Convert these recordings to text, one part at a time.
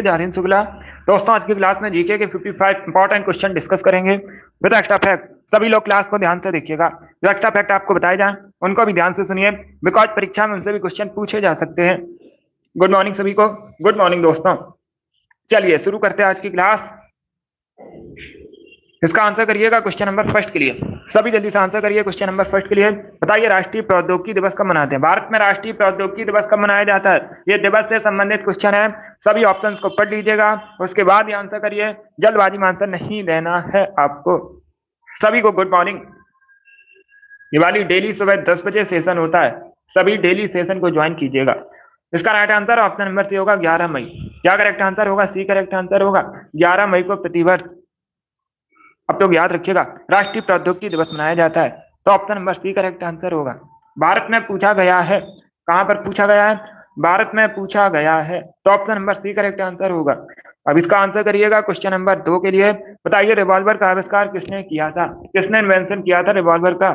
जारिन शुक्ला। दोस्तों आज की क्लास में जीके के 55 इंपॉर्टेंट क्वेश्चन डिस्कस करेंगे विद एक्स्ट्रा फैक्ट। सभी लोग क्लास को ध्यान से देखिएगा। जो एक्स्ट्रा फैक्ट आपको बताए जाएं उनको भी ध्यान से सुनिए, बिकॉज परीक्षा में उनसे भी क्वेश्चन पूछे जा सकते हैं। गुड मॉर्निंग सभी को। गुड मॉर्निंग दोस्तों। चलिए शुरू करते हैं आज की क्लास। इसका आंसर करिएगा क्वेश्चन नंबर फर्स्ट के लिए। सभी जल्दी से आंसर करिए क्वेश्चन नंबर फर्स्ट के लिए। बताइए राष्ट्रीय प्रौद्योगिकी दिवस कब मनाते हैं? भारत में राष्ट्रीय प्रौद्योगिकी दिवस कब मनाया जाता है? ये दिवस से संबंधित क्वेश्चन है। सभी ऑप्शंस को पढ़ लीजिएगा, उसके बाद ये आंसर करिए। जल्दबाजी में आंसर नहीं देना है आपको। सभी को गुड मॉर्निंग। ये वाली डेली सुबह 10 बजे सेशन होता है, सभी डेली सेशन को ज्वाइन कीजिएगा। इसका right answer option number C होगा 11 मई। क्या करेक्ट आंसर होगा? सी करेक्ट आंसर होगा। 11 मई को प्रतिवर्ष, अब तो याद रखिएगा, राष्ट्रीय प्रौद्योगिकी दिवस मनाया जाता है, तो option number C correct answer होगा। भारत में पूछा गया है, कहां पर पूछा गया है? भारत में पूछा गया है, तो option number C correct answer होगा। अब इसका आंसर करिएगा क्वेश्चन नंबर 2 के लिए। बताइए रिवॉल्वर का आविष्कार किसने किया था? किसने इन्वेंशन किया था रिवॉल्वर का?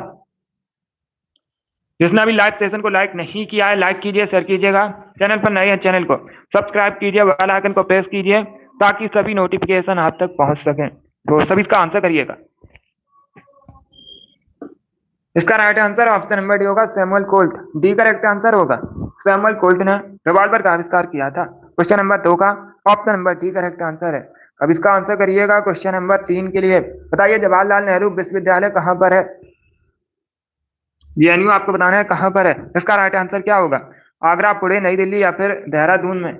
जिसने अभी लाइव सेशन को लाइक नहीं किया है, लाइक कीजिए, शेयर कीजिएगा। चैनल पर नए हैं, चैनल को सब्सक्राइब कीजिए, बेल आइकन को प्रेस कीजिए ताकि सभी नोटिफिकेशन आप तक पहुंच सके। तो सभी इसका आंसर करिएगा। इसका right answer option number D होगा, Samuel Colt. D correct answer होगा। सैमुअल कोल्ट ने रिवॉल्वर का आविष्कार किया था। क्वेश्चन नंबर 2 का option number D correct answer है। अब इसका आंसर करिएगा क्वेश्चन नंबर 3 के लिए। बताइए जवाहरलाल नेहरू विश्वविद्यालय कहां पर है? जेएनयू आपको बताना है कहां पर है। इसका राइट आंसर क्या होगा? आगरा, पुणे, नई दिल्ली या फिर देहरादून में?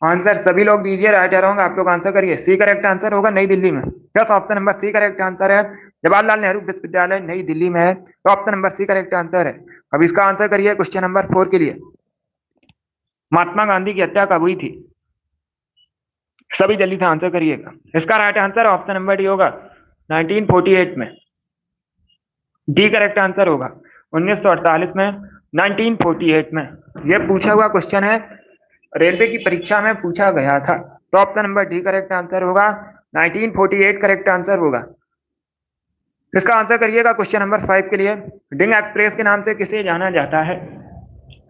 आंसर सभी लोग दीजिए, राइट या रॉन्ग आप लोग आंसर करिए। सी करेक्ट आंसर होगा, नई दिल्ली में। Yes, option number C correct answer है। जवाहरलाल नेहरू विश्वविद्यालय नई दिल्ली में है, तो option number C correct answer है। अब इसका आंसर करिए क्वेश्चन नंबर 4 के लिए। महात्मा गांधी की हत्या कब हुई थी? सभी जल्दी से आंसर करिएगा। इसका right answer option number D होगा, 1948 में। डी करेक्ट आंसर होगा। 1948 में, 1948 में। यह पूछा हुआ क्वेश्चन है, रेलवे की परीक्षा में पूछा गया था, तो option number D correct answer होगा। 1948 करेक्ट आंसर होगा। इसका आंसर करिएगा क्वेश्चन नंबर 5 के लिए। डिंग एक्सप्रेस के नाम से किसे जाना जाता है?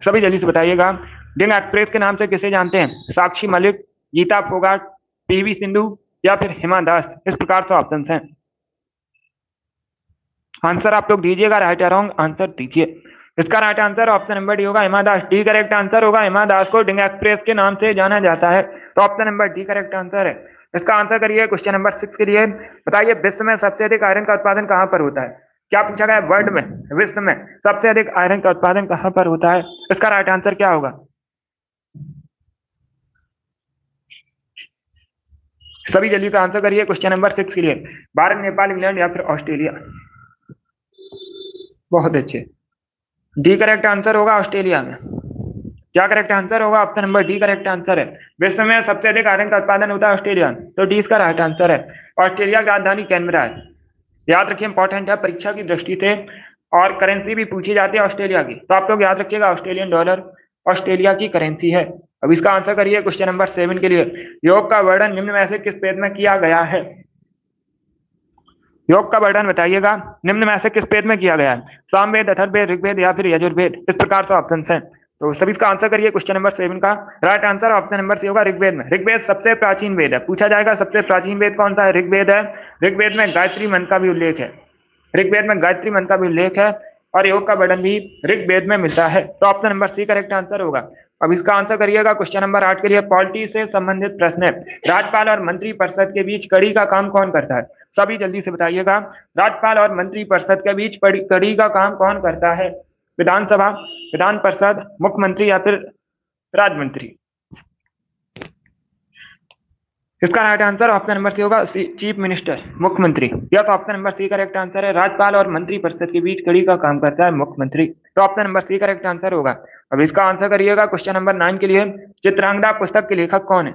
सभी जल्दी से बताइएगा। डिंग एक्सप्रेस के नाम से किसे जानते हैं? साक्षी मलिक, गीता फोगाट, पीवी सिंधु या फिर हिमा दास? इस प्रकार से ऑप्शन हैं। आंसर आप लोग दीजिएगा, राइट या रॉन्ग आंसर दीजिए। इसका right answer option number D होगा, Hima Das. D correct answer होगा। हिमा दास को डिंग एक्सप्रेस के नाम से जाना जाता है, तो option number D correct answer है। इसका आंसर करिए क्वेश्चन नंबर 6 के लिए। बताइए विश्व में सबसे अधिक आयरन का उत्पादन कहां पर होता है? क्या पूछा गया है? वर्ल्ड में, विश्व में सबसे अधिक आयरन का उत्पादन कहां पर होता है? इसका राइट आंसर क्या होगा? सभी जल्दी से आंसर करिए क्वेश्चन नंबर 6 के लिए। भारत, नेपाल, इंग्लैंड या फिर ऑस्ट्रेलिया? बहुत अच्छे। डी करेक्ट आंसर होगा, ऑस्ट्रेलिया में। क्या करेक्ट आंसर होगा? Option number D correct answer है। विश्व में सबसे अधिक आयरन का उत्पादन होता है ऑस्ट्रेलिया, तो डी इसका राइट आंसर है। ऑस्ट्रेलिया की राजधानी कैनबरा है। याद रखिए, इंपॉर्टेंट है परीक्षा की दृष्टि से, और करेंसी भी पूछी जाती है ऑस्ट्रेलिया की, तो आप लोग याद रखिएगा ऑस्ट्रेलियन डॉलर ऑस्ट्रेलिया की करेंसी है। अब इसका आंसर करिए क्वेश्चन नंबर 7 के लिए। योग का वर्णन निम्न में से किस वेद में किया गया है? योग का वर्णन बताइएगा, निम्न में से किस वेद में किया गया है? सामवेद, अथर्ववेद, ऋग्वेद या फिर यजुर्वेद? इस प्रकार से ऑप्शन हैं, तो सभी इसका आंसर करिए क्वेश्चन नंबर 7 का। Right answer option number C होगा, ऋग्वेद में। ऋग्वेद सबसे प्राचीन वेद है। पूछा जाएगा सबसे प्राचीन वेद कौन सा है? ऋग्वेद है। ऋग्वेद में गायत्री मंत्र का भी उल्लेख है। ऋग्वेद में गायत्री मंत्र का भी उल्लेख है, और योग का वर्णन भी ऋग्वेद में मिलता है, तो option number C correct answer होगा। अब इसका आंसर करिएगा क्वेश्चन नंबर 8 के लिए। पॉलिटी से संबंधित प्रश्न है। राज्यपाल और मंत्री परिषद के बीच कड़ी का काम कौन करता है? सभी जल्दी से बताइएगा। राज्यपाल और मंत्री परिषद के बीच कड़ी का काम कौन करता है? विधानसभा, विधान परिषद, मुख्यमंत्री या फिर राज्य मंत्री? इसका right answer option number C होगा, चीफ मिनिस्टर, मुख्यमंत्री। Yes, option number C correct answer है। राज्यपाल और मंत्री परिषद के बीच कड़ी का काम करता है मुख्यमंत्री, तो option number C correct answer होगा। अब इसका आंसर करिएगा क्वेश्चन नंबर 9 के लिए। चित्रांगदा पुस्तक के लेखक कौन है?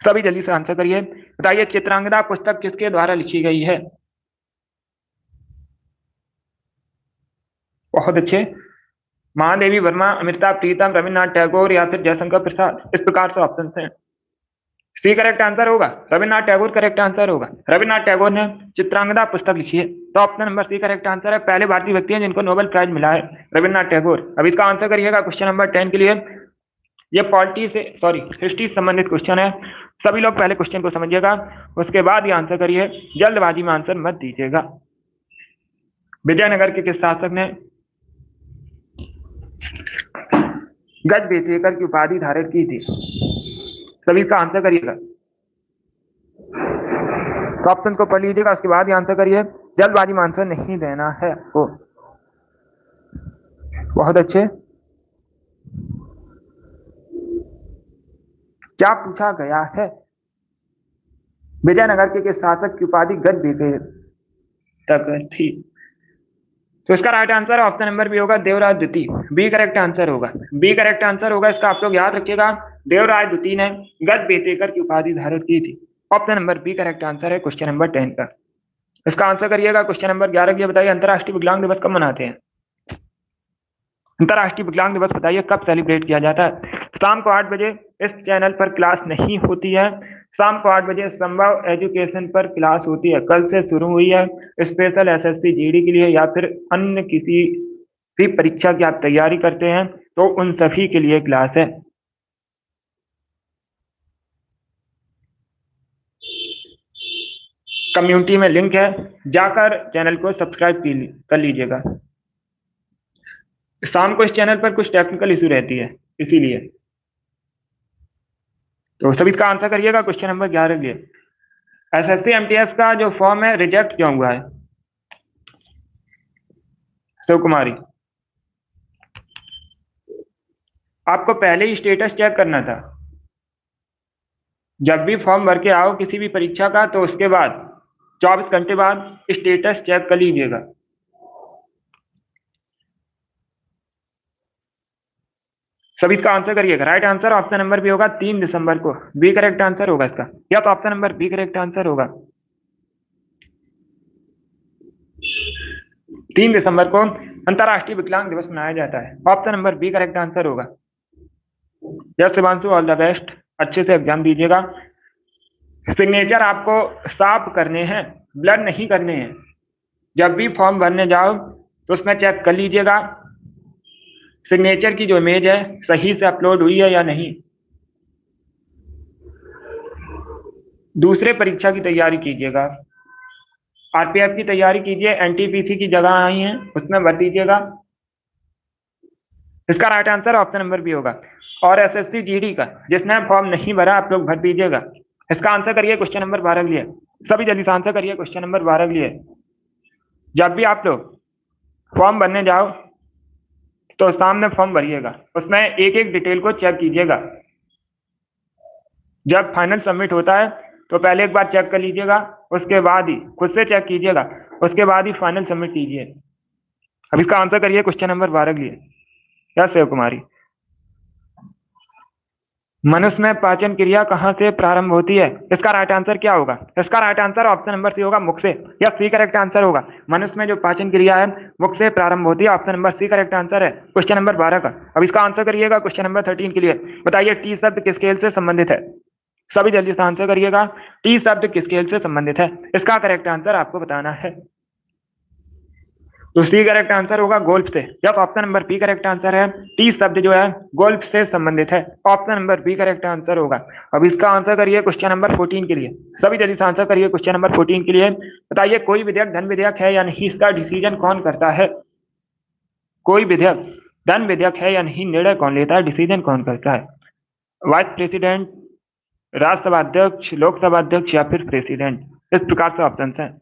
सभी जल्दी से आंसर करिए। बताइए चित्रांगदा पुस्तक किसके द्वारा लिखी गई है? बहुत अच्छे। महादेवी वर्मा, अमृता प्रीतम, रविन्द्रनाथ टैगोर या फिर जयशंकर प्रसाद? इस प्रकार से ऑप्शन हैं। सी करेक्ट आंसर होगा, रविन्द्रनाथ टैगोर करेक्ट आंसर होगा। रविन्द्रनाथ टैगोर ने चित्रांगदा पुस्तक लिखी है, तो option number C correct answer है। पहले भारतीय व्यक्ति हैं जिनको नोबेल प्राइज मिला है, रविन्द्रनाथ टैगोर। अब इसका आंसर करिएगा क्वेश्चन नंबर 10 के लिए। ये पॉलिटी से हिस्ट्री से संबंधित क्वेश्चन है। सभी लोग पहले क्वेश्चन को समझिएगा, उसके बाद ये आंसर करिए, जल्दबाजी में आंसर मत दीजिएगा। विजयनगर के किस शासक ने गज बेचेकर की उपाधि धारित की थी? सभी इसका आंसर करिएगा। तो ऑप्शन को पढ़ लीजिएगा, उसके बाद ही आंसर करिए, जल्दबाजी में आंसर नहीं देना है आपको। बहुत अच्छे। क्या पूछा गया है? विजयनगर के शासक की उपाधि गज बेचेकर थी। तो इसका right answer option number B होगा, देवराज द्वितीय। बी करेक्ट आंसर होगा, बी करेक्ट आंसर होगा इसका। आप लोग याद रखिएगा, देवराज द्वितीय ने गज बेचेकर की उपाधि धारण की थी। Option number B correct answer है क्वेश्चन नंबर 10 का। इसका आंसर करिएगा। क्वेश्चन नंबर 11 ये बताइए, अंतरराष्ट्रीय विकलांग दिवस कब मनाते हैं? अंतरराष्ट्रीय विकलांग दिवस बताइए कब सेलिब्रेट किया जाता है? शाम को 8 बजे इस चैनल पर क्लास नहीं होती है। शाम को 8 बजे संभव एजुकेशन पर क्लास होती है। कल से शुरू हुई है। स्पेशल एसएससी जीडी के लिए या फिर अन्य किसी भी परीक्षा की आप तैयारी करते हैं तो उन सभी के लिए क्लास है। कम्युनिटी में लिंक है, जाकर चैनल को सब्सक्राइब कर लीजिएगा। शाम को इस चैनल पर कुछ टेक्निकल इशू रहती है, इसीलिए। तो सभी इसका आंसर करिएगा क्वेश्चन नंबर 11 लिए। एसएससी एमटीएस का जो फॉर्म है रिजेक्ट क्यों हुआ है? शिव कुमारी, आपको पहले ही स्टेटस चेक करना था। जब भी फॉर्म भर के आओ किसी भी परीक्षा का, तो उसके बाद 24 घंटे बाद स्टेटस चेक कर लीजिएगा। सभी इसका आंसर करिएगा। Right answer option number B होगा, 3 दिसंबर को। बी करेक्ट आंसर होगा इसका, या तो option number B correct answer होगा। 3 दिसंबर को अंतरराष्ट्रीय विकलांग दिवस मनाया जाता है। Option number B correct answer होगा। Yes Shivanshu, all the best, अच्छे से एग्जाम दीजिएगा। सिग्नेचर आपको साफ करने हैं, ब्लर नहीं करने हैं। जब भी फॉर्म भरने जाओ तो उसमें चेक कर लीजिएगा सिग्नेचर की जो इमेज है सही से अपलोड हुई है या नहीं। दूसरे परीक्षा की तैयारी कीजिएगा, आरपीएफ की तैयारी कीजिए, एनटीपीसी की जगह आई है उसमें भर दीजिएगा। इसका right answer option number B होगा। और एसएससी जीडी का जिसने फॉर्म नहीं भरा आप लोग भर दीजिएगा। इसका आंसर करिए क्वेश्चन नंबर 12 के लिए। सभी जल्दी से आंसर करिए क्वेश्चन नंबर 12 के लिए। जब भी आप लोग फॉर्म भरने जाओ तो सामने फॉर्म भरिएगा, उसमें एक एक डिटेल को चेक कीजिएगा। जब फाइनल सबमिट होता है तो पहले एक बार चेक कर लीजिएगा, उसके बाद ही खुद से चेक कीजिएगा, उसके बाद ही फाइनल सबमिट कीजिए। अब इसका आंसर करिए क्वेश्चन नंबर 12 के लिए। क्या शिव कुमारी, मनुष्य में पाचन क्रिया कहां से प्रारंभ होती है? इसका राइट आंसर क्या होगा? इसका right answer option number C होगा, मुख से। या सी करेक्ट आंसर होगा। मनुष्य में जो पाचन क्रिया है मुख से प्रारंभ होती है। Option number C correct answer है क्वेश्चन नंबर 12 का। अब इसका आंसर करिएगा क्वेश्चन नंबर 13 के लिए। बताइए टी शब्द किस स्केल से संबंधित है? सभी जल्दी से आंसर करिएगा, टी शब्द किस स्केल से संबंधित है? इसका करेक्ट आंसर आपको बताना है। तो सी करेक्ट आंसर होगा गोल्फ से। या तो option number B correct answer है, टी शब्द जो है गोल्फ से संबंधित है। Option number B correct answer होगा। अब इसका आंसर करिए क्वेश्चन नंबर 14 के लिए। सभी जल्दी से आंसर करिए क्वेश्चन नंबर 14 के लिए। बताइए कोई विधेयक धन विधेयक है या नहीं, इसका डिसीजन कौन करता है? कोई विधेयक धन विधेयक है या नहीं, निर्णय कौन लेता है, डिसीजन कौन करता है? वाइस प्रेसिडेंट, राज्यसभा अध्यक्ष, लोकसभा अध्यक्ष या फिर प्रेसिडेंट। इस प्रकार से ऑप्शन है।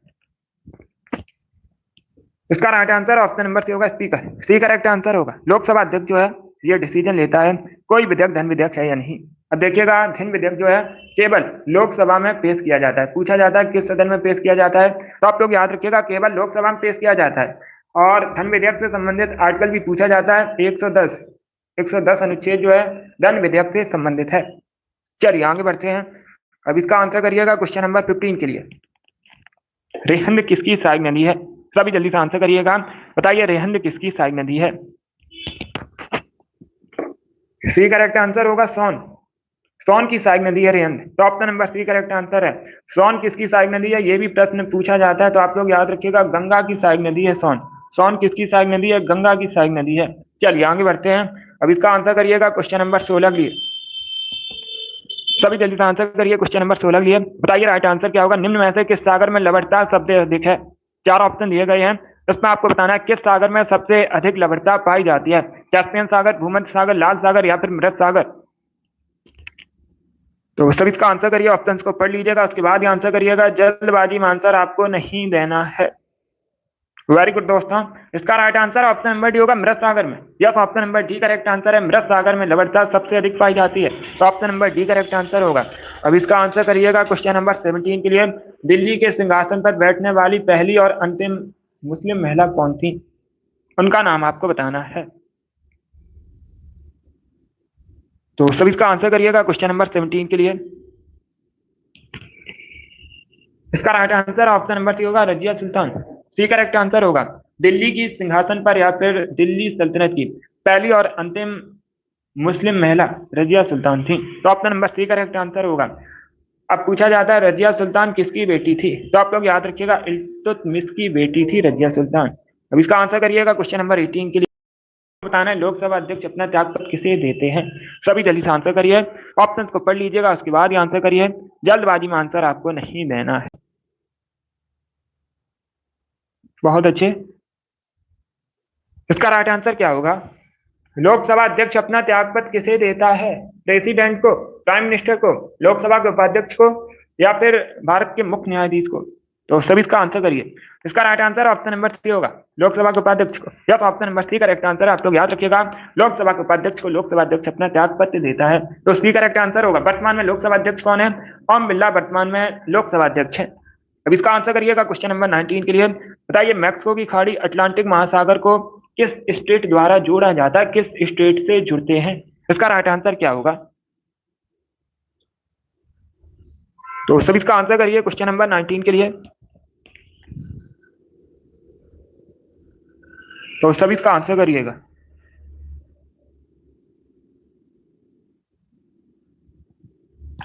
इसका right answer option number C होगा, स्पीकर। सी करेक्ट आंसर होगा। लोकसभा अध्यक्ष जो है ये डिसीजन लेता है कोई विधेयक धन विधेयक है या नहीं। अब देखिएगा धन विधेयक जो है केवल लोकसभा में पेश किया जाता है। पूछा जाता है किस सदन में पेश किया जाता है, तो आप लोग याद रखिएगा केवल लोकसभा में पेश किया जाता है। और धन विधेयक से संबंधित आर्टिकल भी पूछा जाता है। 110 अनुच्छेद जो है धन विधेयक से संबंधित है। चलिए आगे बढ़ते हैं। अब इसका आंसर करिएगा क्वेश्चन नंबर 15 के लिए। रेहंद किसकी सहायक नदी है? सभी जल्दी से आंसर करिएगा। बताइए रेहंद किसकी सहायक नदी है? सी करेक्ट आंसर होगा सोन। सोन की सहायक नदी है रेहंद। तो option number C correct answer है। सोन किसकी सहायक नदी है ये भी प्रश्न पूछा जाता है, तो आप लोग याद रखिएगा गंगा की सहायक नदी है सोन। सोन किसकी सहायक नदी है? गंगा की सहायक नदी है। चलिए आगे बढ़ते हैं। अब इसका आंसर करिएगा क्वेश्चन नंबर 16 के लिए। सभी जल्दी से आंसर करिए क्वेश्चन नंबर 16 के लिए। बताइए राइट आंसर क्या होगा। निम्न में से किस सागर में लवणता सबसे अधिक है। 4 ऑप्शन दिए गए हैं, इसमें आपको बताना है किस सागर में सबसे अधिक लवणता पाई जाती है। कैस्पियन सागर, भूमध्य सागर, लाल सागर या फिर मृत सागर। तो सभी इसका आंसर करिए, ऑप्शंस को पढ़ लीजिएगा, उसके बाद ही आंसर करिएगा। जल्दबाजी में आंसर आपको नहीं देना है। वेरी गुड दोस्तों, इसका right answer option number D होगा, मृत सागर में। Yes, option number D correct answer है। मृत सागर में लवणता सबसे अधिक पाई जाती है, तो option number D correct answer होगा। अब इसका आंसर करिएगा क्वेश्चन नंबर 17 के लिए। दिल्ली के सिंहासन पर बैठने वाली पहली और अंतिम मुस्लिम महिला कौन थी, उनका नाम आपको बताना है। तो सभी इसका आंसर करिएगा क्वेश्चन नंबर 17 के लिए। इसका right answer option number C होगा, Razia Sultan. C correct answer होगा। दिल्ली की सिंहासन पर या फिर दिल्ली सल्तनत की पहली और अंतिम मुस्लिम महिला रजिया सुल्तान थी, तो option number C correct answer होगा। अब पूछा जाता है रजिया सुल्तान किसकी बेटी थी, तो आप लोग याद रखिएगा इल्तुतमिश की बेटी थी रजिया सुल्तान। अब इसका आंसर करिएगा क्वेश्चन नंबर 18 के लिए। बताना है लोकसभा अध्यक्ष अपना त्यागपत्र किसे देते हैं। सभी जल्दी से आंसर करिए, ऑप्शंस को पढ़ लीजिएगा, उसके बाद ही आंसर करिए। जल्दबाजी में आंसर आपको नहीं देना है। बहुत अच्छे, इसका राइट आंसर क्या होगा। लोकसभा अध्यक्ष अपना त्यागपत्र किसे देता है। प्रेसिडेंट को, प्राइम मिनिस्टर को, लोकसभा के उपाध्यक्ष को या फिर भारत के मुख्य न्यायाधीश को। तो सभी इसका आंसर करिए। इसका right answer option number C होगा, लोकसभा के उपाध्यक्ष को। या तो option number C correct answer है, आप लोग याद रखिएगा। लोकसभा के उपाध्यक्ष को लोकसभा अध्यक्ष अपना त्यागपत्र देता है, तो सी करेक्ट आंसर होगा। वर्तमान में लोकसभा अध्यक्ष कौन है, ओम बिरला वर्तमान में लोकसभा अध्यक्ष है। अब इसका आंसर करिएगा क्वेश्चन नंबर 19 के लिए। बताइए मैक्सिको की खाड़ी अटलांटिक महासागर को किस स्टेट द्वारा जोड़ा जाता है, किस स्टेट से जुड़ते हैं। इसका राइट आंसर क्या होगा। तो सभी इसका आंसर करिए क्वेश्चन नंबर 19 के लिए। तो सभी इसका आंसर करिएगा।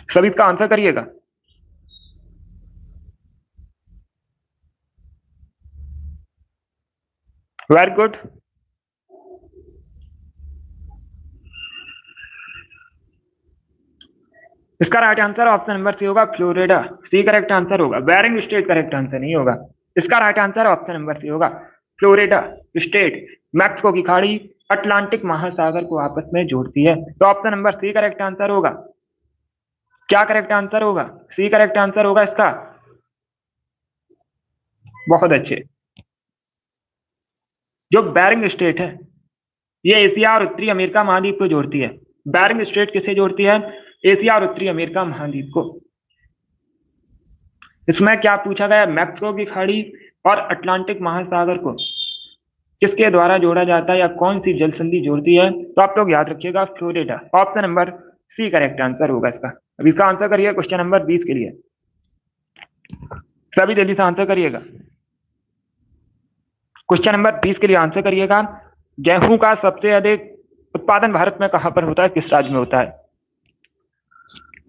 सभी इसका आंसर करिएगा। वेरी गुड, इसका right answer option number C होगा, फ्लोरिडा। सी करेक्ट आंसर होगा। बेरिंग स्टेट करेक्ट आंसर नहीं होगा। इसका right answer option number C होगा, फ्लोरिडा स्टेट मैक्सिको की खाड़ी अटलांटिक महासागर को आपस में जोड़ती है, तो option number C correct answer होगा। क्या करेक्ट आंसर होगा, सी करेक्ट आंसर होगा इसका। बहुत अच्छे, जो बेरिंग स्टेट है ये एशिया और उत्तरी अमेरिका महाद्वीप को जोड़ती है। बेरिंग स्टेट किसे जोड़ती है, एशिया और उत्तरी अमेरिका महाद्वीप को। इसमें क्या पूछा गया, मैक्सिको की खाड़ी और अटलांटिक महासागर को किसके द्वारा जोड़ा जाता है या कौन सी जल संधि जोड़ती है, तो आप लोग याद रखिएगा Florida. Option number C correct answer होगा इसका। अब इसका आंसर करिए क्वेश्चन नंबर 20 के लिए। सभी जल्दी से आंसर करिएगा। क्वेश्चन नंबर 20 के लिए आंसर करिएगा। गेहूं का सबसे अधिक उत्पादन भारत में कहां पर होता है, किस राज्य में होता है।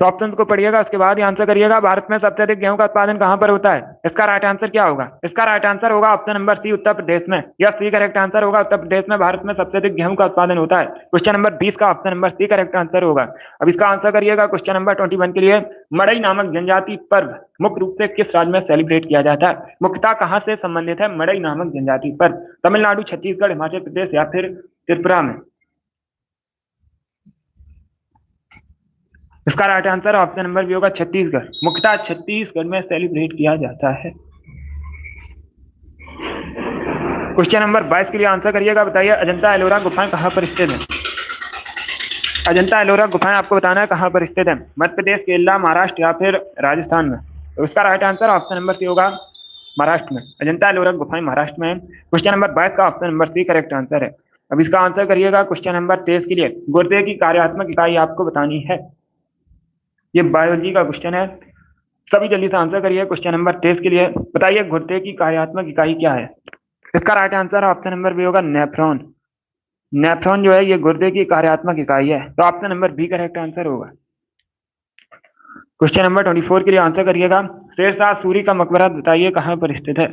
तो ऑप्शन को पढ़िएगा, उसके बाद ही आंसर करिएगा। भारत में सबसे अधिक गेहूं का उत्पादन कहां पर होता है, इसका राइट आंसर क्या होगा। इसका राइट आंसर होगा ऑप्शन नंबर सी, उत्तर प्रदेश में। यह सी करेक्ट आंसर होगा, उत्तर प्रदेश में भारत में सबसे अधिक गेहूं का उत्पादन होता है। क्वेश्चन नंबर 20 का option number C correct answer होगा। अब इसका आंसर करिएगा क्वेश्चन नंबर 21 के लिए। मड़ई नामक जनजाति पर्व मुख्य रूप से किस राज्य में सेलिब्रेट किया जाता है। मुख्यतः कहां से संबंधित है मड़ई नामक जनजाति पर्व, तमिलनाडु, छत्तीसगढ़, हिमाचल प्रदेश या फिर त्रिपुरा में। इसका right answer option number B होगा, छत्तीसगढ़। मुख्यतः छत्तीसगढ़ में सेलिब्रेट किया जाता है। क्वेश्चन नंबर 22 के लिए आंसर करिएगा। बताइए अजंता एलोरा गुफाएं कहां पर स्थित हैं। अजंता एलोरा गुफाएं आपको बताना है कहां पर स्थित है, मध्य प्रदेश, केरला, महाराष्ट्र या फिर राजस्थान में। तो इसका right answer option number C होगा, महाराष्ट्र में। अजंता एलोरा गुफाएं महाराष्ट्र में। क्वेश्चन नंबर 22 का option number C correct answer है। अब इसका आंसर करिएगा क्वेश्चन नंबर 23 के लिए। गुर्दे की कार्यात्मक इकाई आपको बतानी है, ये बायोलॉजी का क्वेश्चन है। सभी जल्दी से आंसर करिए क्वेश्चन नंबर 23 के लिए। बताइए गुर्दे की कार्यात्मक इकाई क्या है। इसका right answer option number B होगा, नेफ्रॉन। नेफ्रॉन जो है ये गुर्दे की कार्यात्मक इकाई है, तो option number B correct answer होगा। क्वेश्चन नंबर 24 के लिए आंसर करिएगा। शेरशाह सूरी का मकबरा बताइए कहां पर स्थित है।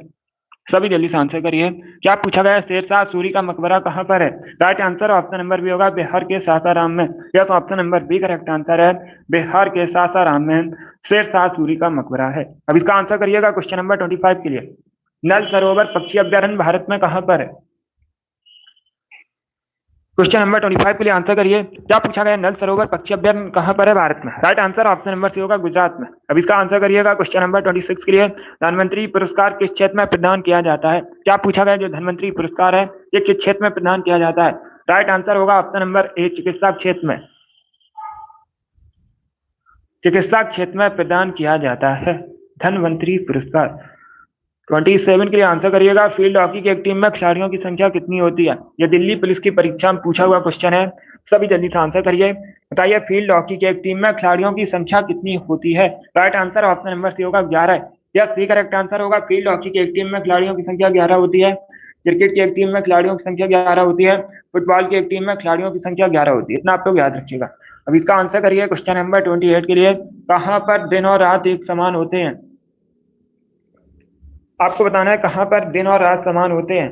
सभी जल्दी से आंसर करिए। क्या पूछा गया है? शेरशाह सूरी का मकबरा कहाँ पर है? Right answer option number B होगा बिहार के सासाराम में। Yes, option number B correct answer है। बिहार के सासाराम में शेरशाह सूरी का मकबरा है। अब इसका आंसर करिएगा क्वेश्चन नंबर 25 के लिए। नल सरोवर पक्षी अभ्यारण्य भारत में कहाँ पर है? क्वेश्चन नंबर 25 के लिए आंसर करिए। क्या पूछा गया? नल सरोवर पक्षी अभ्यारण्य कहाँ पर है भारत में? Right answer option number C होगा गुजरात में। अब इसका आंसर करिएगा क्वेश्चन नंबर 26 के लिए। धनवंतरी पुरस्कार किस क्षेत्र में प्रदान किया जाता है? क्या पूछा गया? जो धनवंतरी पुरस्कार है ये किस क्षेत्र में प्रदान किया जाता है? राइट आंसर होगा ऑप्शन नंबर ए चिकित्सा क्षेत्र में। चिकित्सा क्षेत्र में प्रदान किया जाता है धनवंतरी पुरस्कार। 27 के लिए आंसर करिएगा। फील्ड हॉकी की एक टीम में खिलाड़ियों की संख्या कितनी होती है? यह दिल्ली पुलिस की परीक्षा में पूछा हुआ क्वेश्चन है। सभी जल्दी से आंसर करिए। बताइए फील्ड हॉकी की एक टीम में खिलाड़ियों की संख्या कितनी होती है? Right answer option number C होगा 11। यस, सी करेक्ट आंसर होगा। फील्ड हॉकी की एक टीम में खिलाड़ियों की संख्या 11 होती है। क्रिकेट की एक टीम में खिलाड़ियों की संख्या 11 होती है। फुटबॉल की एक टीम में खिलाड़ियों की संख्या 11 होती है। इतना आप लोग याद रखिएगा। अब इसका आंसर करिए क्वेश्चन नंबर 28 के लिए। कहाँ पर दिन और रात एक समान होते हैं? आपको बताना है कहां पर दिन और रात समान होते हैं।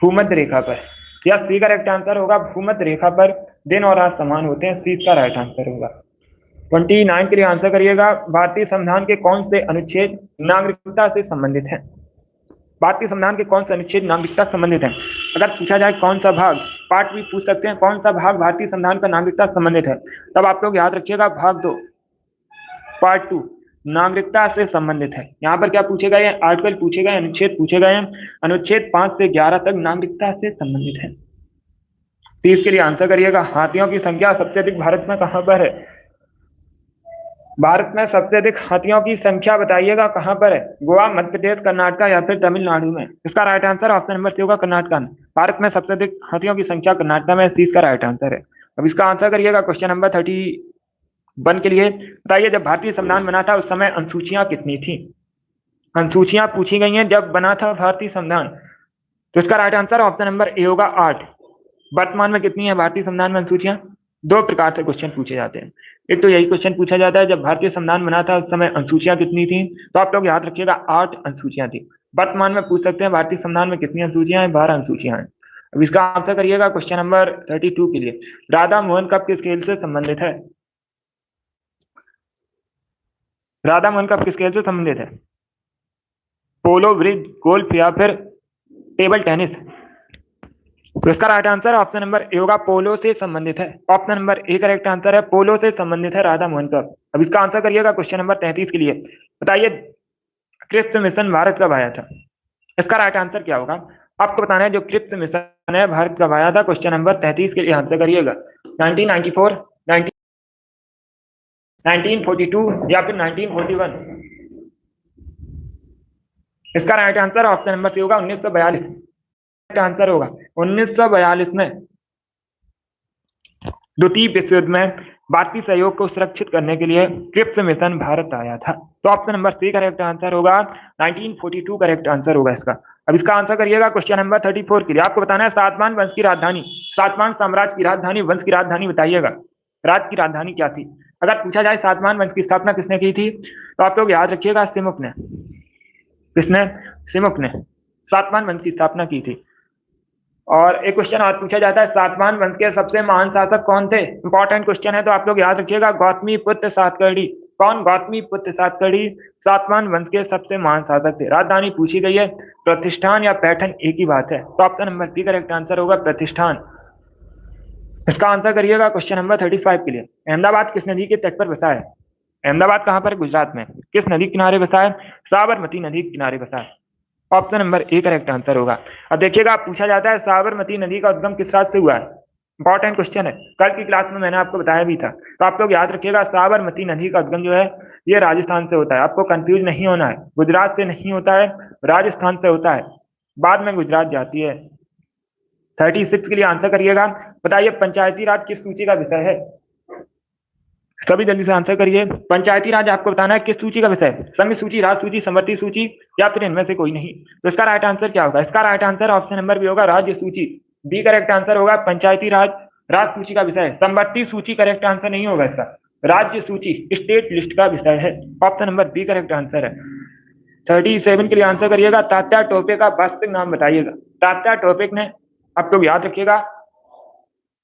भूमध्य रेखा पर। या सी करेक्ट आंसर होगा भूमध्य रेखा पर दिन और रात समान होते हैं। सी का राइट आंसर होगा। 29 के लिए आंसर करिएगा। भारतीय संविधान के कौन से अनुच्छेद नागरिकता से संबंधित है? भारतीय संविधान के कौन से अनुच्छेद नागरिकता से संबंधित है? अगर पूछा जाए कौन सा भाग, पार्ट भी पूछ सकते हैं, कौन सा भाग भारतीय संविधान का नागरिकता से संबंधित है, तब आप लोग याद रखिएगा भाग 2 पार्ट 2 नागरिकता से संबंधित है। यहाँ पर क्या पूछे गए? आर्टिकल पूछे गए, अनुच्छेद पूछे गए हैं। अनुच्छेद 5 से 11 तक नागरिकता से संबंधित है। 30 के लिए आंसर करिएगा। हाथियों की संख्या सबसे अधिक भारत में कहां पर है? भारत में सबसे अधिक हाथियों की संख्या बताइएगा कहां पर है? गोवा, मध्य प्रदेश, कर्नाटक या फिर तमिलनाडु में? इसका right answer option number C होगा कर्नाटक में। भारत में सबसे अधिक हाथियों की संख्या कर्नाटक में। सी का राइट आंसर है। अब इसका आंसर करिएगा क्वेश्चन नंबर 31 के लिए। बताइए जब भारतीय संविधान बना था उस समय अनुसूचियां कितनी थी? अनुसूचियां पूछी गई हैं जब बना था भारतीय संविधान, तो इसका right answer option number A होगा 8। वर्तमान में कितनी है भारतीय संविधान में अनुसूचियां? 2 प्रकार से क्वेश्चन पूछे जाते हैं। एक तो यही क्वेश्चन पूछा जाता है जब भारतीय संविधान बना था उस समय अनुसूचियां कितनी थी, तो आप लोग याद रखिएगा 8 अनुसूचियां थी। वर्तमान में पूछ सकते हैं भारतीय संविधान में कितनी अनुसूचियां हैं? 12 अनुसूचियां हैं। अब इसका आंसर करिएगा क्वेश्चन नंबर 32 के लिए। राधा मोहन कप किस खेल से संबंधित है? राधा मोहन कप किस खेल से संबंधित है? पोलो, ब्रिज, गोल्फ या फिर टेबल टेनिस? तो इसका right answer option number A होगा पोलो से संबंधित है। Option number A correct answer है, पोलो से संबंधित है राधा मोहन कप। अब इसका आंसर करिएगा क्वेश्चन नंबर 33 के लिए। बताइए क्रिप्स मिशन भारत कब आया था? इसका राइट आंसर क्या होगा? आपको बताना है जो क्रिप्स मिशन है भारत कब आया था। क्वेश्चन नंबर 33 के लिए आंसर करिएगा। 1994, 1942 या फिर 1941? इसका right answer option number C होगा 1942। आंसर होगा 1942 में द्वितीय विश्व युद्ध में भारतीय सहयोग को सुरक्षित करने के लिए क्रिप्स मिशन भारत आया था। तो option number C correct answer होगा 1942 करेक्ट आंसर होगा इसका। अब इसका आंसर करिएगा क्वेश्चन नंबर 34 के लिए। आपको बताना है सातवाहन वंश की राजधानी, सातवाहन साम्राज्य की राजधानी, वंश की राजधानी बताइएगा। राज्य की राजधानी क्या थी? अगर पूछा जाए सातवाहन वंश की स्थापना किसने की थी, तो आप लोग याद रखिएगा सिमुक ने। किसने? सिमुक ने सातवाहन वंश की स्थापना की थी। और एक क्वेश्चन और पूछा जाता है सातवाहन वंश के सबसे महान शासक कौन थे? इंपॉर्टेंट क्वेश्चन है, तो आप लोग याद रखिएगा गौतमीपुत्र सातकर्णी। कौन? गौतमीपुत्र सातकर्णी सातवाहन वंश के सबसे महान शासक थे। राजधानी पूछी गई है, प्रतिष्ठान या पैठन एक ही बात है। तो option number B correct answer होगा प्रतिष्ठान। इसका आंसर करिएगा क्वेश्चन नंबर 35 के लिए। अहमदाबाद किस नदी के तट पर बसा है? अहमदाबाद कहां पर? गुजरात में। किस नदी किनारे बसा है? साबरमती नदी के किनारे बसा है। Option number A correct answer होगा। अब देखिएगा पूछा जाता है साबरमती नदी का उद्गम किस राज्य से हुआ है? इंपॉर्टेंट क्वेश्चन है, कल की क्लास में मैंने आपको बताया भी था। तो आप लोग याद रखिएगा साबरमती नदी का उद्गम जो है ये राजस्थान से होता है। आपको कंफ्यूज नहीं होना है, गुजरात से नहीं होता है, राजस्थान से होता है, बाद में गुजरात जाती है। 36 के लिए आंसर करिएगा। बताइए पंचायती राज किस सूची का विषय है? सभी जल्दी से आंसर करिए। पंचायती राज आपको बताना है किस सूची का विषय है? संघ सूची, राज सूची, समवर्ती सूची या फिर इनमें से कोई नहीं? तो इसका राइट आंसर क्या होगा? इसका right answer option number B होगा राज्य सूची। बी करेक्ट आंसर होगा पंचायती राज राज सूची का विषय है। समवर्ती सूची करेक्ट आंसर नहीं होगा इसका। राज्य सूची स्टेट लिस्ट का विषय है। Option number B correct answer है। 37 के लिए आंसर करिएगा। तात्या टोपे का वास्तविक नाम बताइएगा। तात्या टोपे ने, आप लोग याद रखिएगा,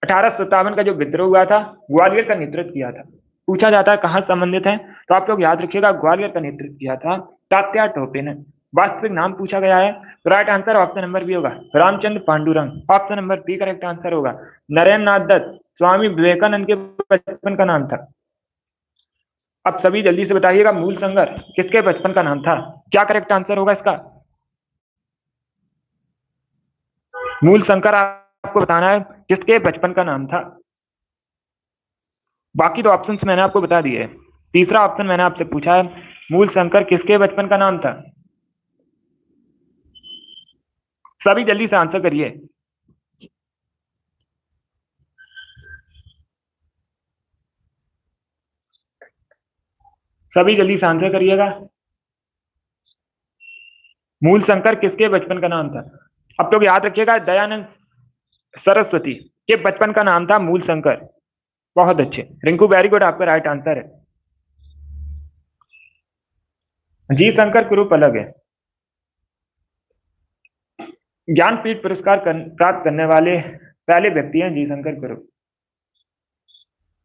1857 का जो विद्रोह हुआ था, ग्वालियर का नेतृत्व किया था। पूछा जाता है कहाँ संबंधित है, तो आप लोग याद रखिएगा ग्वालियर का नेतृत्व किया था तात्या टोपे ने। वास्तविक नाम पूछा गया है, तो right answer option number B होगा Ramchandra Pandurang. Option number B correct answer होगा। नरेंद्र नाथ दत्त स्वामी विवेकानंद के बचपन का नाम था। अब सभी जल्दी से बताइएगा, मूल संगर किसके बचपन का नाम था? क्या करेक्ट आंसर होगा इसका? मूल शंकर आपको बताना है किसके बचपन का नाम था। बाकी दो ऑप्शंस मैंने आपको बता दिए। तीसरा ऑप्शन मैंने आपसे पूछा है, मूल शंकर किसके बचपन का नाम था? सभी जल्दी से आंसर करिए। सभी जल्दी से आंसर करिएगा। मूल शंकर किसके बचपन का नाम था? अब तो याद रखिएगा, दयानंद सरस्वती के बचपन का नाम था मूल शंकर। बहुत अच्छे रिंकू, वेरी गुड, आपका राइट आंसर है। जी शंकर कुरूप अलग है। ज्ञानपीठ पुरस्कार प्राप्त करने वाले पहले व्यक्ति हैं जी शंकर कुरूप।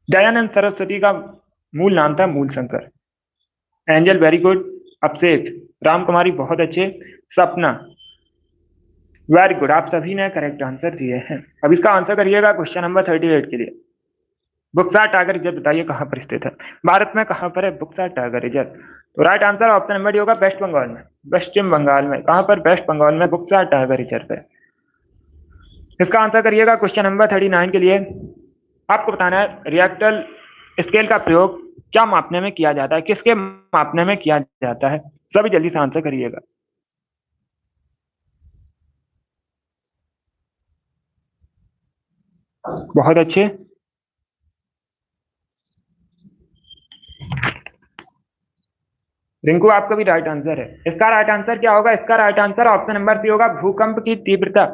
दयानंद सरस्वती का मूल नाम था मूल शंकर। एंजल वेरी गुड, अभिषेक, राम कुमारी बहुत अच्छे, सपना वेरी गुड, आप सभी ने करेक्ट आंसर दिए हैं। अब इसका आंसर करिएगा क्वेश्चन नंबर 38 के लिए। बुक्सा टाइगर रिजर्व बताइए कहां पर स्थित है? भारत में कहां पर है बुक्सा टाइगर रिजर्व? तो right answer option number D होगा वेस्ट बंगाल में। पश्चिम बंगाल में कहां पर? वेस्ट बंगाल में बुक्सा टाइगर रिजर्व है। इसका आंसर करिएगा क्वेश्चन नंबर 39 के लिए। आपको बताना है रिएक्टर स्केल का प्रयोग क्या मापने में किया जाता है, किसके मापने में किया जाता है? सभी जल्दी से आंसर करिएगा। बहुत अच्छे, रिंकू आपका भी राइट आंसर है। इसका राइट आंसर क्या होगा? इसका right answer option number C होगा भूकंप की तीव्रता।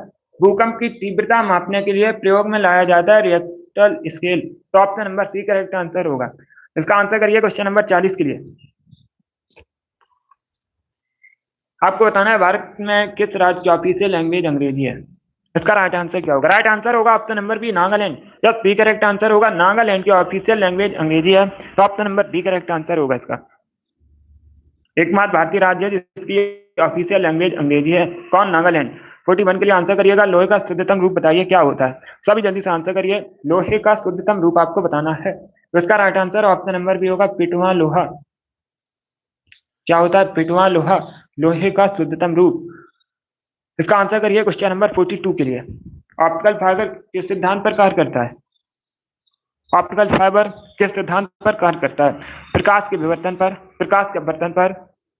भूकंप की तीव्रता मापने के लिए प्रयोग में लाया जाता है रिएक्टर स्केल। तो option number C correct answer होगा। इसका आंसर करिए क्वेश्चन नंबर 40 के लिए। आपको बताना है भारत में किस राज्य की ऑफिशियल लैंग्वेज अंग्रेजी है? इसका राइट आंसर क्या होगा? राइट आंसर होगा option number B Nagaland. Yes, B correct answer होगा। नागालैंड की ऑफिशियल लैंग्वेज अंग्रेजी है, तो option number B correct answer होगा इसका। एकमात्र भारतीय राज्य है जिसकी ऑफिशियल लैंग्वेज अंग्रेजी है, कौन? नागालैंड। 41 के लिए आंसर करिएगा, लोहे का शुद्धतम रूप बताइए क्या होता है? सभी जल्दी से आंसर करिए, लोहे का शुद्धतम रूप आपको बताना है। तो इसका right answer option number B होगा पिटवा लोहा। क्या होता है? पिटवा लोहा, लोहे का शुद्धतम रूप। इसका आंसर करिए क्वेश्चन नंबर 42 के लिए। ऑप्टिकल फाइबर किस सिद्धांत पर कार्य करता है? ऑप्टिकल फाइबर किस सिद्धांत पर कार्य करता है? प्रकाश के विवर्तन पर, प्रकाश के अपवर्तन पर,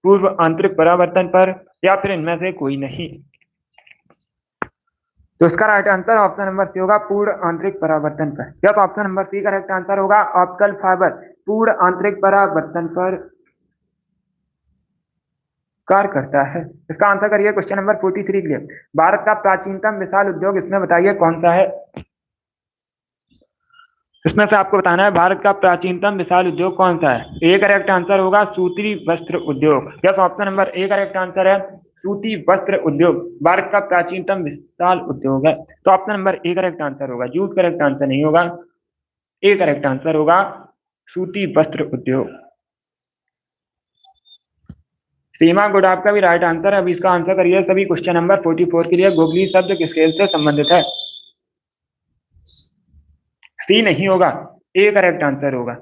पूर्व आंतरिक परावर्तन पर, या फिर इनमें से कोई नहीं? तो इसका right answer option number C होगा पूर्ण आंतरिक परावर्तन पर। Yes, option number C correct answer होगा। ऑप्टिकल फाइबर पूर्ण आंतरिक परावर्तन पर कार्य करता है। इसका आंसर करिए क्वेश्चन नंबर 43 के लिए। भारत का प्राचीनतम विशाल उद्योग इसमें बताइए कौन सा है? इसमें से आपको बताना है भारत का प्राचीनतम विशाल उद्योग कौन सा है? ए करेक्ट आंसर होगा सूती वस्त्र उद्योग। Yes, option number A correct answer है, सूती वस्त्र उद्योग भारत का प्राचीनतम विशाल उद्योग है। तो option number A correct answer होगा, जूट करेक्ट आंसर नहीं होगा, ए करेक्ट आंसर होगा सूती वस्त्र उद्योग। सीमा गुड, आपका भी राइट आंसर है। अभी इसका आंसर करिए सभी क्वेश्चन नंबर 44 के लिए। गोगली शब्द किस खेल से संबंधित है? सी नहीं होगा, ए करेक्ट आंसर होगा।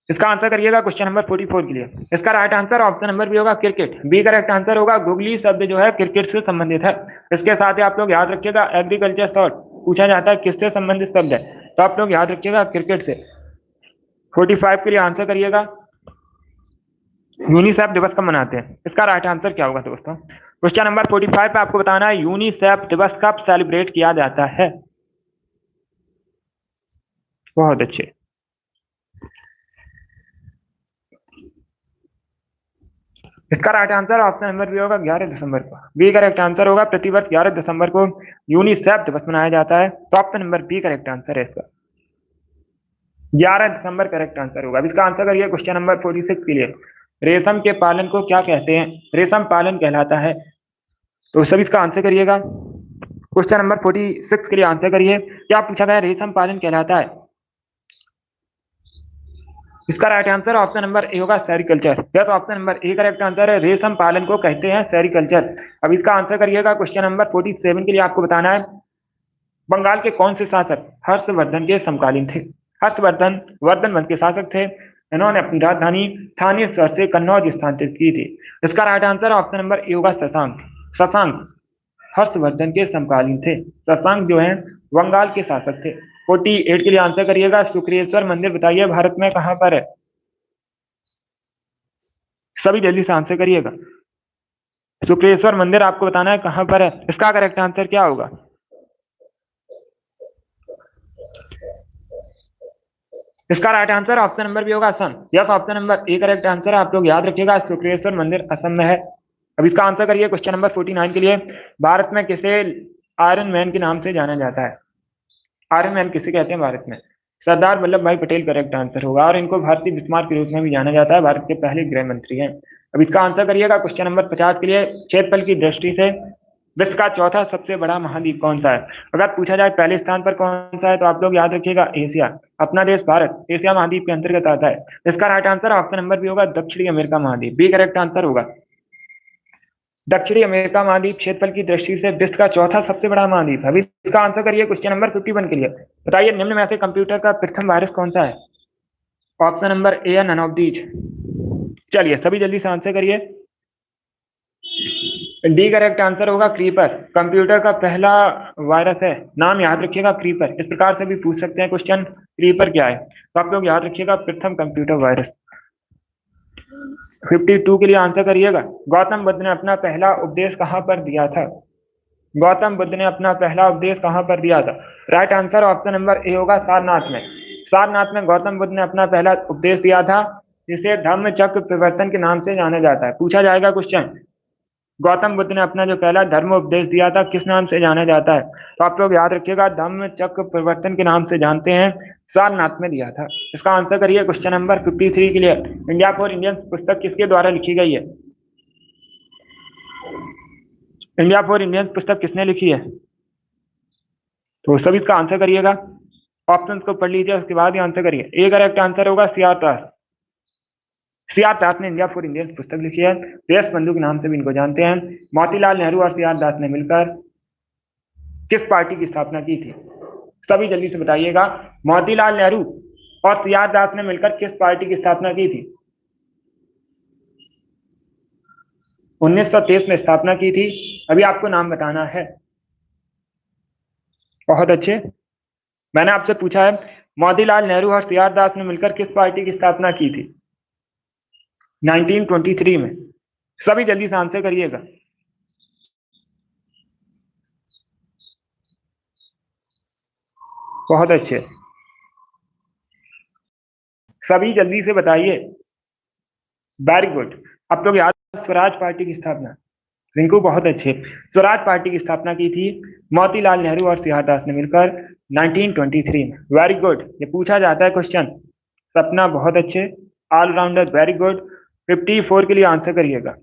इसका आंसर करिएगा क्वेश्चन नंबर 44 के लिए। इसका right answer option number B होगा क्रिकेट। बी करेक्ट आंसर होगा, गोगली शब्द जो है क्रिकेट से संबंधित है। इसके साथ ही आप लोग याद रखिएगा एग्रीकल्चर शॉर्ट पूछा जाता है किससे संबंधित शब्द है, तो आप लोग याद रखिएगा क्रिकेट से। 45 के लिए आंसर करिएगा, यूनिसेफ दिवस कब मनाते हैं? इसका राइट आंसर क्या होगा दोस्तों? क्वेश्चन नंबर 45 पे आपको बताना है यूनिसेफ दिवस कब सेलिब्रेट किया जाता है। बहुत अच्छे, इसका right answer option number B होगा 11 दिसंबर को। बी करेक्ट आंसर होगा, प्रतिवर्ष 11 दिसंबर को यूनिसेफ दिवस मनाया जाता है। तो option number B correct answer है इसका, 11 दिसंबर करेक्ट आंसर होगा। इसका आंसर करिए क्वेश्चन नंबर 46 के लिए। रेशम के पालन को क्या कहते हैं? रेशम पालन कहलाता है। तो सभी इसका आंसर करिएगा। क्वेश्चन नंबर 46 के लिए आंसर करिए। क्या पूछा गया? रेशम पालन कहलाता है। इसका right answer option number A होगा sericulture. Yes, option number A correct answer है। रेशम पालन को कहते हैं सेरिकल्चर। अब इसका आंसर करिएगा। क्वेश्चन नंबर 47 के लिए आपको बताना है, बंगाल के कौन से शासक हर्षवर्धन के समकालीन थे? हर्षवर्धन वर्धन वंश के शासक थे। इन्होंने अपनी राजधानी स्थानीय स्तर से कन्नौज स्थानांतरित की थी। इसका right answer option number A होगा शशांक। शशांक हर्षवर्धन के समकालीन थे। शशांक जो है बंगाल के शासक थे। 48 के लिए आंसर करिएगा। शुक्रेश्वर मंदिर बताइए भारत में कहां पर है? सभी जल्दी से आंसर करिएगा। शुक्रेश्वर मंदिर आपको बताना है कहां पर है। इसका करेक्ट आंसर क्या होगा? इसका right answer option number B होगा Assam. Yes, option number A correct answer है। आप लोग याद रखिएगा, शुक्रेश्वर मंदिर असम में है। अब इसका आंसर करिए। क्वेश्चन नंबर 49 के लिए, भारत में किसे आयरन मैन के नाम से जाना जाता है? आयरन मैन किसे कहते हैं भारत में? सरदार वल्लभ भाई पटेल करेक्ट आंसर होगा, और इनको भारतीय बिस्मार्क के रूप में भी जाना जाता है। भारत के पहले गृह मंत्री हैं। अब इसका आंसर करिएगा। क्वेश्चन नंबर 50 के लिए, क्षेत्रफल की दृष्टि से विश्व का चौथा सबसे बड़ा महाद्वीप कौन सा है? अगर पूछा जाए पहले स्थान पर कौन सा है, तो आप लोग याद रखिएगा एशिया। अपना देश भारत एशिया महाद्वीप के अंतर्गत आता है। इसका right answer option number B होगा दक्षिणी अमेरिका महाद्वीप। बी करेक्ट आंसर होगा। दक्षिणी अमेरिका महाद्वीप क्षेत्रफल की दृष्टि से विश्व का चौथा सबसे बड़ा महाद्वीप। अभी इसका आंसर करिए। क्वेश्चन नंबर 51 के लिए, बताइए निम्न में से कंप्यूटर का प्रथम वायरस कौन सा है? Option number A none of these. चलिए सभी जल्दी से आंसर करिए। डी करेक्ट आंसर होगा क्रीपर। कंप्यूटर का पहला वायरस है, नाम याद रखिएगा क्रीपर। इस प्रकार से भी पूछ सकते हैं क्वेश्चन, क्रीपर क्या है? तो आप लोग याद रखिएगा प्रथम कंप्यूटर वायरस। 52 के लिए आंसर करिएगा। गौतम बुद्ध ने अपना पहला उपदेश कहां पर दिया था? गौतम बुद्ध ने अपना पहला उपदेश कहां पर दिया था? Right answer option number A होगा सारनाथ में। सारनाथ में गौतम बुद्ध ने अपना पहला उपदेश दिया था, जिसे धम्म चक्र प्रवर्तन के नाम से जाना जाता है। पूछा जाएगा क्वेश्चन, गौतम बुद्ध ने अपना जो पहला धर्म उपदेश दिया था किस नाम से जाना जाता है? तो आप लोग याद रखिएगा धम्म चक्र प्रवर्तन के नाम से जानते हैं, सारनाथ में दिया था। इसका आंसर करिए। क्वेश्चन नंबर 53 के लिए, इंडिया फॉर इंडियंस पुस्तक किसके द्वारा लिखी गई है? इंडिया फॉर इंडियंस पुस्तक किसने लिखी है? तो सभी इसका आंसर करिएगा। ऑप्शंस को पढ़ लीजिए, उसके बाद ही आंसर करिए। ए करेक्ट आंसर होगा सीआर दास। सीआर दास ने इंडिया फॉर इंडियंस पुस्तक लिखी है। देश बंधु के नाम से भी इनको जानते हैं। मोतीलाल नेहरू और सीआर दास ने मिलकर किस पार्टी की स्थापना की थी? सभी जल्दी से बताइएगा। मोतीलाल नेहरू और सीआर दास ने मिलकर किस पार्टी की स्थापना की थी? 1923 में स्थापना की थी। अभी आपको नाम बताना है। बहुत अच्छे। मैंने आपसे पूछा है मोतीलाल नेहरू और सीआर दास ने मिलकर किस पार्टी की स्थापना की थी? 1923 में। सभी जल्दी से आंसर करिएगा। बहुत अच्छे, सभी जल्दी से बताइए। Very good. आप लोग याद, स्वराज पार्टी की स्थापना। रिंकू बहुत अच्छे। स्वराज पार्टी की स्थापना की थी मोतीलाल नेहरू और सीआर दास ने मिलकर 1923 में। Very good. ये पूछा जाता है क्वेश्चन। सपना बहुत अच्छे, ऑलराउंडर, वेरी गुड। 54 के लिए आंसर करिएगा।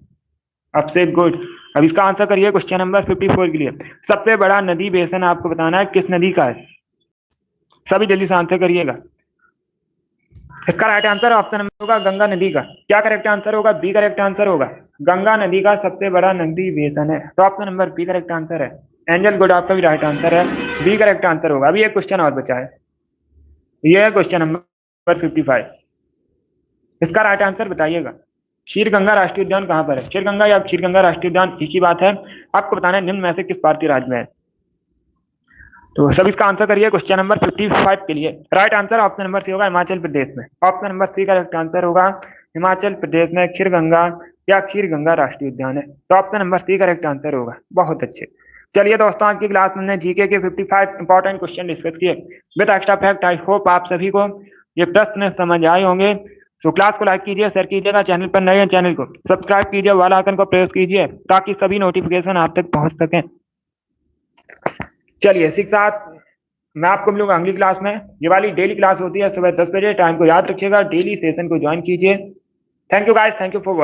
आपसे गुड। अब इसका आंसर करिए क्वेश्चन नंबर 54 के लिए। सबसे बड़ा नदी बेसन आपको बताना है किस नदी का है? सभी जल्दी से आंसर करिएगा। इसका राइट आंसर ऑप्शन नंबर होगा गंगा नदी का। क्या करेक्ट आंसर होगा? बी करेक्ट आंसर होगा। गंगा नदी का सबसे बड़ा नदी बेसन है। तो option number B correct answer है। एंजल गुड, आपका भी राइट आंसर है। बी करेक्ट आंसर होगा। अभी एक क्वेश्चन और बचा है, यह है क्वेश्चन नंबर 55। इसका राइट आंसर बताइएगा। क्षीरगंगा राष्ट्रीय उद्यान कहां पर है? क्षीरगंगा या क्षीरगंगा राष्ट्रीय उद्यान एक ही बात है। आपको बताना है निम्न में से किस भारतीय राज्य में है? तो सब इसका आंसर करिए क्वेश्चन नंबर 55 के लिए। Right answer option number C होगा हिमाचल प्रदेश में। ऑप्शन नंबर सी का करेक्ट आंसर होगा हिमाचल प्रदेश में क्षीरगंगा या क्षीरगंगा राष्ट्रीय उद्यान है। तो option number C correct answer होगा। बहुत अच्छे। चलिए दोस्तों, आज की क्लास में हमने जीके के 55 इंपॉर्टेंट क्वेश्चन डिस्कस किए with extra fact. I hope आप सभी को ये प्रश्न समझ आए होंगे। तो क्लास को लाइक कीजिए, शेयर कीजिएगा। चैनल पर नए हैं, चैनल को सब्सक्राइब कीजिए, वाल आइकन को प्रेस कीजिए ताकि सभी नोटिफिकेशन आप तक पहुंच सकें। चलिए इसी के साथ मैं आपको मिलूंगा अगली क्लास में। ये वाली डेली क्लास होती है सुबह 10 बजे। टाइम को याद रखिएगा, डेली सेशन को ज्वाइन कीजिए। Thank you guys, thank you for